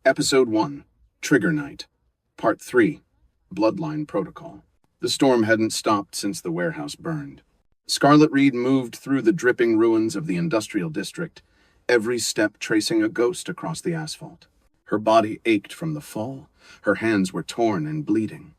Episode 1, Trigger Night, Part 3, Bloodline Protocol. The storm hadn't stopped since the warehouse burned. Scarlett Reed moved through the dripping ruins of the industrial district, every step tracing a ghost across the asphalt. Her body ached from the fall, her hands were torn and bleeding,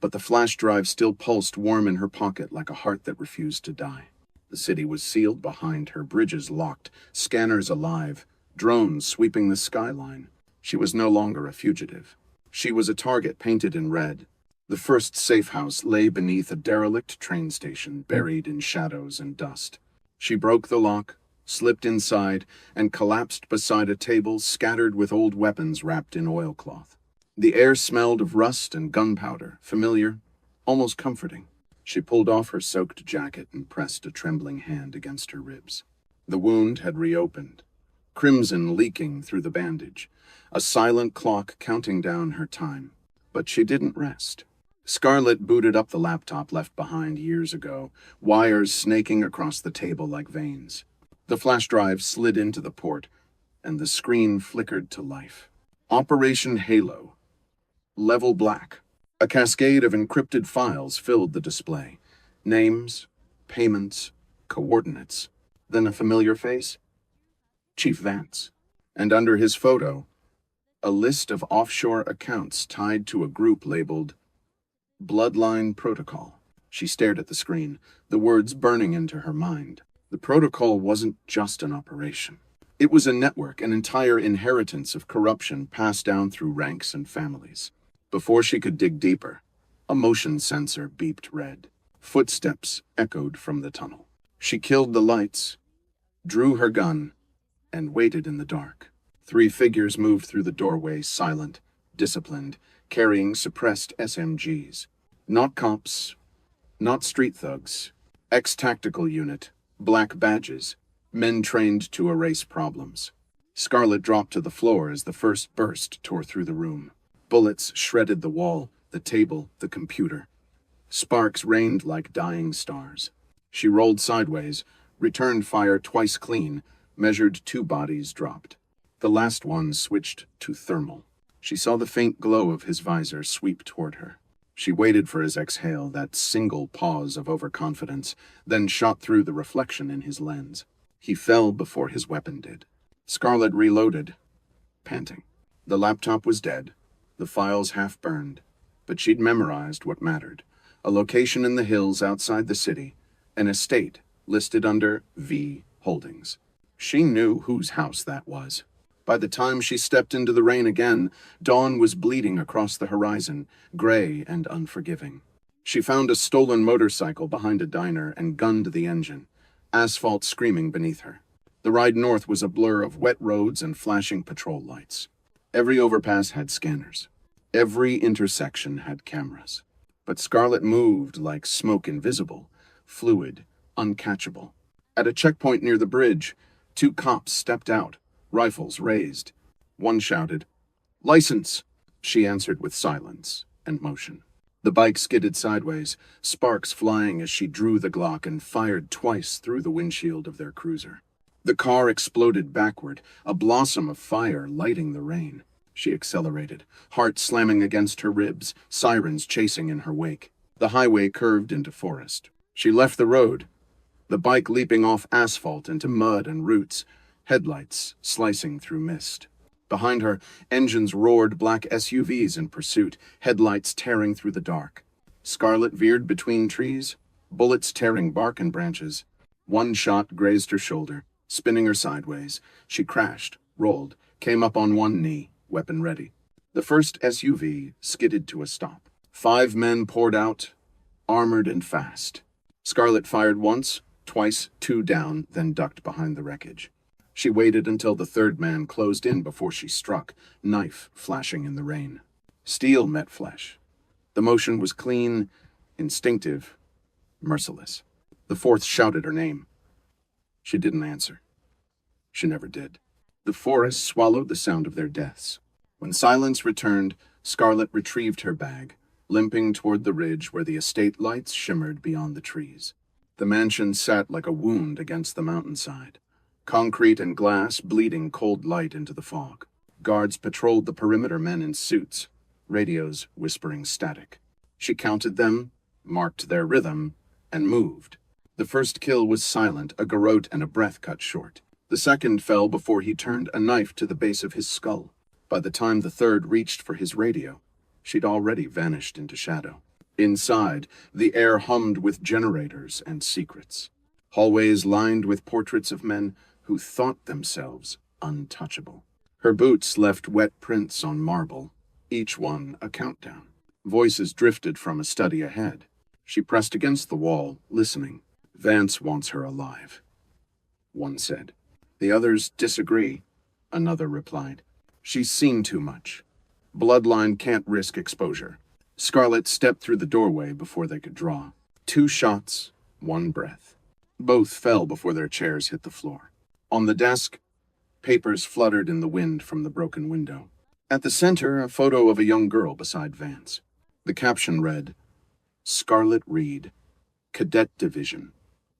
but the flash drive still pulsed warm in her pocket like a heart that refused to die. The city was sealed behind her, bridges locked, scanners alive, drones sweeping the skyline. She was no longer a fugitive. She was a target painted in red. The first safe house lay beneath a derelict train station, buried in shadows and dust. She broke the lock, slipped inside, and collapsed beside a table scattered with old weapons wrapped in oilcloth. The air smelled of rust and gunpowder, familiar, almost comforting. She pulled off her soaked jacket and pressed a trembling hand against her ribs. The wound had reopened, crimson leaking through the bandage, a silent clock counting down her time. But she didn't rest. Scarlett booted up the laptop left behind years ago, wires snaking across the table like veins. The flash drive slid into the port, and the screen flickered to life. Operation Halo. Level black. A cascade of encrypted files filled the display. Names, payments, coordinates. Then a familiar face. Chief Vance. And under his photo, a list of offshore accounts tied to a group labeled Bloodline Protocol. She stared at the screen, the words burning into her mind. The protocol wasn't just an operation. It was a network, an entire inheritance of corruption passed down through ranks and families. Before she could dig deeper, a motion sensor beeped red. Footsteps echoed from the tunnel. She killed the lights, drew her gun, and waited in the dark. 3 figures moved through the doorway, silent, disciplined, carrying suppressed SMGs. Not cops, not street thugs. Ex-tactical unit, black badges, men trained to erase problems. Scarlett dropped to the floor as the first burst tore through the room. Bullets shredded the wall, the table, the computer. Sparks rained like dying stars. She rolled sideways, returned fire twice clean, measured 2 bodies dropped. The last one switched to thermal. She saw the faint glow of his visor sweep toward her. She waited for his exhale, that single pause of overconfidence, then shot through the reflection in his lens. He fell before his weapon did. Scarlett reloaded, panting. The laptop was dead, the files half burned, but she'd memorized what mattered. A location in the hills outside the city, an estate listed under V Holdings. She knew whose house that was. By the time she stepped into the rain again, dawn was bleeding across the horizon, gray and unforgiving. She found a stolen motorcycle behind a diner and gunned the engine, asphalt screaming beneath her. The ride north was a blur of wet roads and flashing patrol lights. Every overpass had scanners. Every intersection had cameras. But Scarlett moved like smoke, invisible, fluid, uncatchable. At a checkpoint near the bridge, 2 cops stepped out, rifles raised. One shouted, "License!" She answered with silence and motion. The bike skidded sideways, sparks flying as she drew the Glock and fired twice through the windshield of their cruiser. The car exploded backward, a blossom of fire lighting the rain. She accelerated, heart slamming against her ribs, sirens chasing in her wake. The highway curved into forest. She left the road, the bike leaping off asphalt into mud and roots, headlights slicing through mist. Behind her, engines roared, black SUVs in pursuit, headlights tearing through the dark. Scarlett veered between trees, bullets tearing bark and branches. One shot grazed her shoulder, spinning her sideways. She crashed, rolled, came up on one knee, weapon ready. The first SUV skidded to a stop. 5 men poured out, armored and fast. Scarlett fired once, twice, 2 down, then ducked behind the wreckage. She waited until the 3rd man closed in before she struck, knife flashing in the rain. Steel met flesh. The motion was clean, instinctive, merciless. The 4th shouted her name. She didn't answer. She never did. The forest swallowed the sound of their deaths. When silence returned, Scarlett retrieved her bag, limping toward the ridge where the estate lights shimmered beyond the trees. The mansion sat like a wound against the mountainside, concrete and glass bleeding cold light into the fog. Guards patrolled the perimeter, men in suits, radios whispering static. She counted them, marked their rhythm, and moved. The first kill was silent, a garrote and a breath cut short. The second fell before he turned a knife to the base of his skull. By the time the third reached for his radio, she'd already vanished into shadow. Inside, the air hummed with generators and secrets. Hallways lined with portraits of men who thought themselves untouchable. Her boots left wet prints on marble, each one a countdown. Voices drifted from a study ahead. She pressed against the wall, listening. "Vance wants her alive," one said. "The others disagree," another replied. "She's seen too much. Bloodline can't risk exposure." Scarlett stepped through the doorway before they could draw. 2 shots, 1 breath. Both fell before their chairs hit the floor. On the desk, papers fluttered in the wind from the broken window. At the center, a photo of a young girl beside Vance. The caption read, "Scarlett Reed, Cadet Division,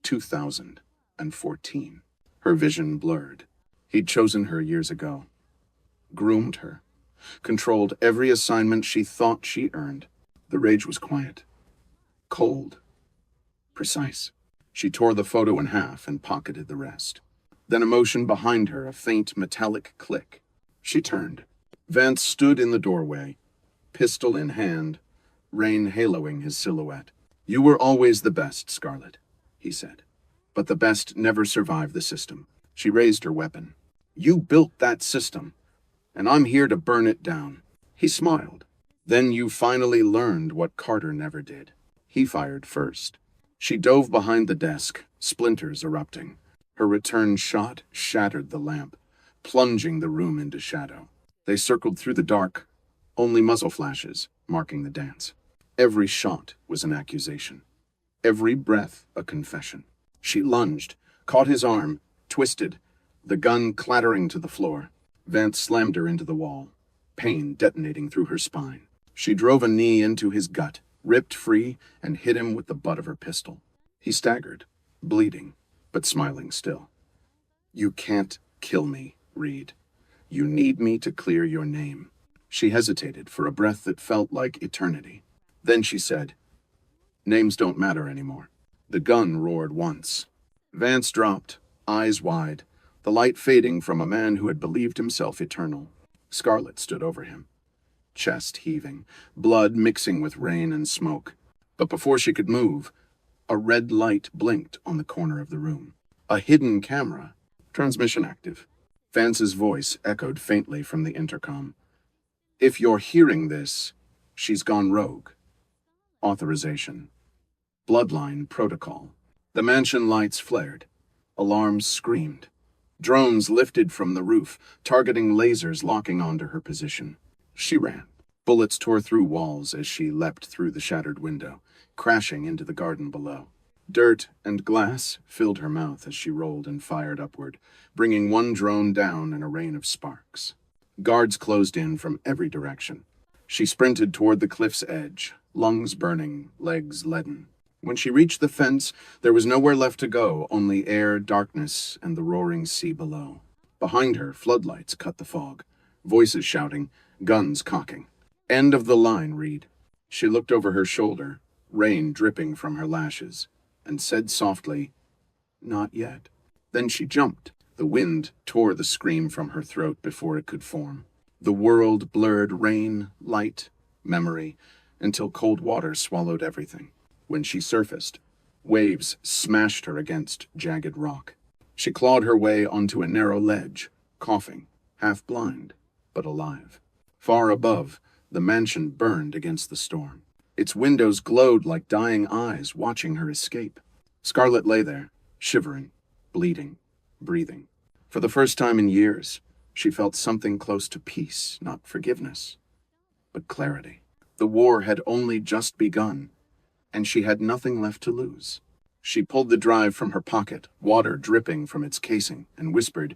2014. Her vision blurred. He'd chosen her years ago. Groomed her. Controlled every assignment she thought she earned. The rage was quiet. Cold. Precise. She tore the photo in half and pocketed the rest. Then emotion behind her, a faint metallic click. She turned. Vance stood in the doorway, pistol in hand, rain haloing his silhouette. "You were always the best, Scarlett," he said. "But the best never survive the system." She raised her weapon. "You built that system, and I'm here to burn it down." He smiled. "Then you finally learned what Carter never did." He fired first. She dove behind the desk, splinters erupting. Her return shot shattered the lamp, plunging the room into shadow. They circled through the dark, only muzzle flashes marking the dance. Every shot was an accusation. Every breath a confession. She lunged, caught his arm, twisted, the gun clattering to the floor. Vance slammed her into the wall, pain detonating through her spine. She drove a knee into his gut, ripped free, and hit him with the butt of her pistol. He staggered, bleeding, but smiling still. "You can't kill me, Reed. You need me to clear your name." She hesitated for a breath that felt like eternity. Then she said, "Names don't matter anymore." The gun roared once. Vance dropped, eyes wide, the light fading from a man who had believed himself eternal. Scarlett stood over him, chest heaving, blood mixing with rain and smoke. But before she could move, a red light blinked on the corner of the room. A hidden camera, transmission active. Vance's voice echoed faintly from the intercom. "If you're hearing this, she's gone rogue. Authorization. Bloodline Protocol." The mansion lights flared. Alarms screamed. Drones lifted from the roof, targeting lasers locking onto her position. She ran. Bullets tore through walls as she leapt through the shattered window, crashing into the garden below. Dirt and glass filled her mouth as she rolled and fired upward, bringing one drone down in a rain of sparks. Guards closed in from every direction. She sprinted toward the cliff's edge, lungs burning, legs leaden. When she reached the fence, there was nowhere left to go, only air, darkness, and the roaring sea below. Behind her, floodlights cut the fog, voices shouting, guns cocking. "End of the line, Reed." She looked over her shoulder, rain dripping from her lashes, and said softly, "Not yet." Then she jumped. The wind tore the scream from her throat before it could form. The world blurred rain, light, memory, until cold water swallowed everything. When she surfaced, waves smashed her against jagged rock. She clawed her way onto a narrow ledge, coughing, half blind, but alive. Far above, the mansion burned against the storm. Its windows glowed like dying eyes watching her escape. Scarlett lay there, shivering, bleeding, breathing. For the first time in years, she felt something close to peace, not forgiveness, but clarity. The war had only just begun, and she had nothing left to lose. She pulled the drive from her pocket, water dripping from its casing, and whispered,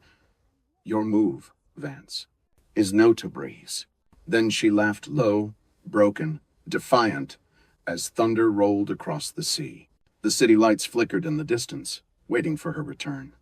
"Your move, Vance, is no to breeze." Then she laughed low, broken, defiant, as thunder rolled across the sea. The city lights flickered in the distance, waiting for her return.